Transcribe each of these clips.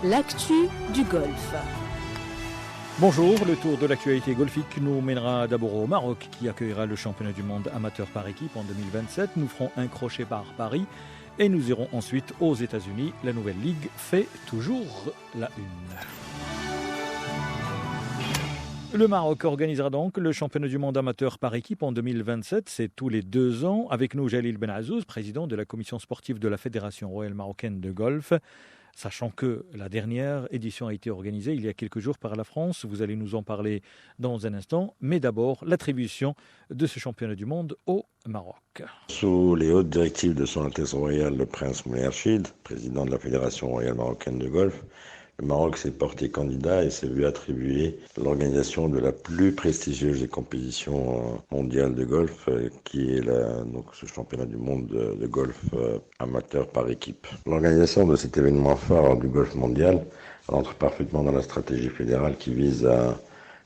L'actu du golf. Bonjour, le tour de l'actualité golfique nous mènera d'abord au Maroc qui accueillera le championnat du monde amateur par équipe en 2027. Nous ferons un crochet par Paris et nous irons ensuite aux États-Unis. La nouvelle ligue fait toujours la une. Le Maroc organisera donc le championnat du monde amateur par équipe en 2027. C'est tous les 2 ans. Avec nous, Jalil Benazzouz, président de la commission sportive de la Fédération royale marocaine de golf. Sachant que la dernière édition a été organisée il y a quelques jours par la France. Vous allez nous en parler dans un instant. Mais d'abord, l'attribution de ce championnat du monde au Maroc. Sous les hautes directives de Son Altesse Royale, le Prince Moulay Rachid, président de la Fédération royale marocaine de golf, le Maroc s'est porté candidat et s'est vu attribuer l'organisation de la plus prestigieuse des compétitions mondiales de golf, qui est donc ce championnat du monde de golf amateur par équipe. L'organisation de cet événement phare du golf mondial entre parfaitement dans la stratégie fédérale qui vise à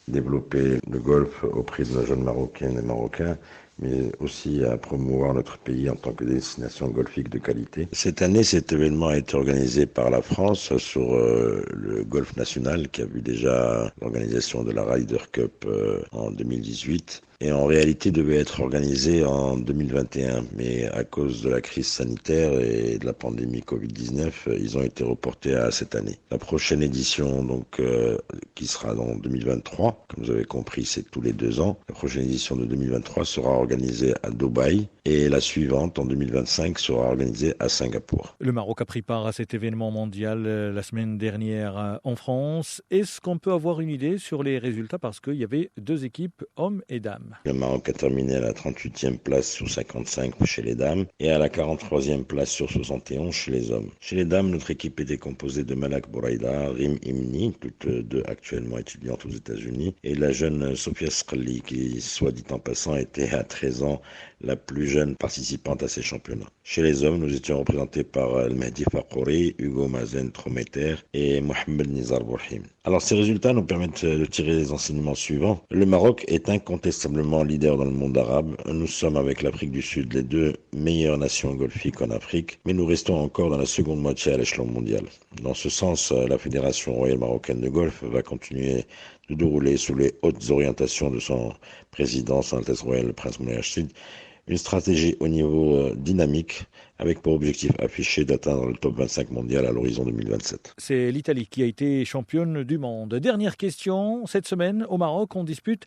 développer le golf auprès de nos jeunes Marocaines et Marocains, mais aussi à promouvoir notre pays en tant que destination golfique de qualité. Cette année, cet événement a été organisé par la France sur le golf national qui a vu déjà l'organisation de la Ryder Cup en 2018. Et en réalité devait être organisé en 2021, mais à cause de la crise sanitaire et de la pandémie Covid-19, ils ont été reportés à cette année. La prochaine édition, donc, qui sera en 2023, comme vous avez compris, c'est tous les 2 ans. La prochaine édition de 2023 sera organisée à Dubaï et la suivante, en 2025, sera organisée à Singapour. Le Maroc a pris part à cet événement mondial la semaine dernière en France. Est-ce qu'on peut avoir une idée sur les résultats parce qu'il y avait 2 équipes, hommes et dames? Le Maroc a terminé à la 38e place sur 55 chez les dames et à la 43e place sur 71 chez les hommes. Chez les dames, notre équipe était composée de Malak Bouraïda, Rim Imni, toutes 2 actuellement étudiantes aux États-Unis, et la jeune Sofia Sqali, qui, soit dit en passant, était à 13 ans la plus jeune participante à ces championnats. Chez les hommes, nous étions représentés par El Mehdi Fakouri, Hugo Mazen Trometer et Mohamed Nizar Bourhim. Alors ces résultats nous permettent de tirer les enseignements suivants. Le Maroc est incontestablement leader dans le monde arabe. Nous sommes avec l'Afrique du Sud les 2 meilleures nations golfiques en Afrique, mais nous restons encore dans la seconde moitié à l'échelon mondial. Dans ce sens, la Fédération royale marocaine de golf va continuer de dérouler sous les hautes orientations de son président, Son Altesse Royale, le Prince Moulay Rachid, une stratégie au niveau dynamique avec pour objectif affiché d'atteindre le top 25 mondial à l'horizon 2027. C'est l'Italie qui a été championne du monde. Dernière question, cette semaine au Maroc, on dispute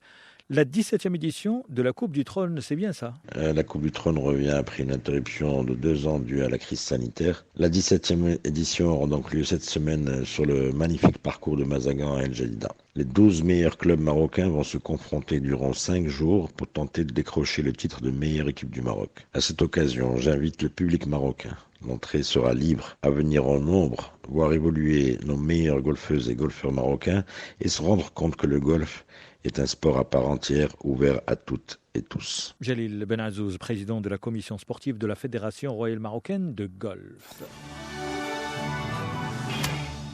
la 17e édition de la Coupe du Trône, c'est bien ça? La Coupe du Trône revient après une interruption de 2 ans due à la crise sanitaire. La 17e édition aura donc lieu cette semaine sur le magnifique parcours de Mazagan à El Jadida. Les 12 meilleurs clubs marocains vont se confronter durant 5 jours pour tenter de décrocher le titre de meilleure équipe du Maroc. À cette occasion, j'invite le public marocain. L'entrée sera libre, à venir en nombre, voir évoluer nos meilleures golfeuses et golfeurs marocains et se rendre compte que le golf est un sport à part entière, ouvert à toutes et tous. Jalil Benazzouz, président de la commission sportive de la Fédération royale marocaine de golf.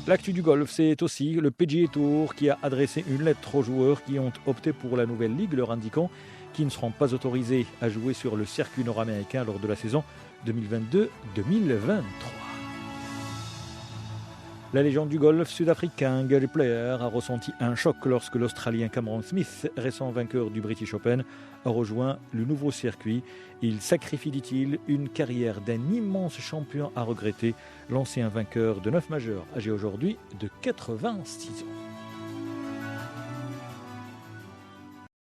L'actu du golf, c'est aussi le PGA Tour qui a adressé une lettre aux joueurs qui ont opté pour la nouvelle ligue, leur indiquant qu'ils ne seront pas autorisés à jouer sur le circuit nord-américain lors de la saison 2022-2023. La légende du golf sud-africain Gary Player a ressenti un choc lorsque l'Australien Cameron Smith, récent vainqueur du British Open, a rejoint le nouveau circuit. Il sacrifie, dit-il, une carrière d'un immense champion à regretter. L'ancien vainqueur de 9 majeurs, âgé aujourd'hui de 86 ans.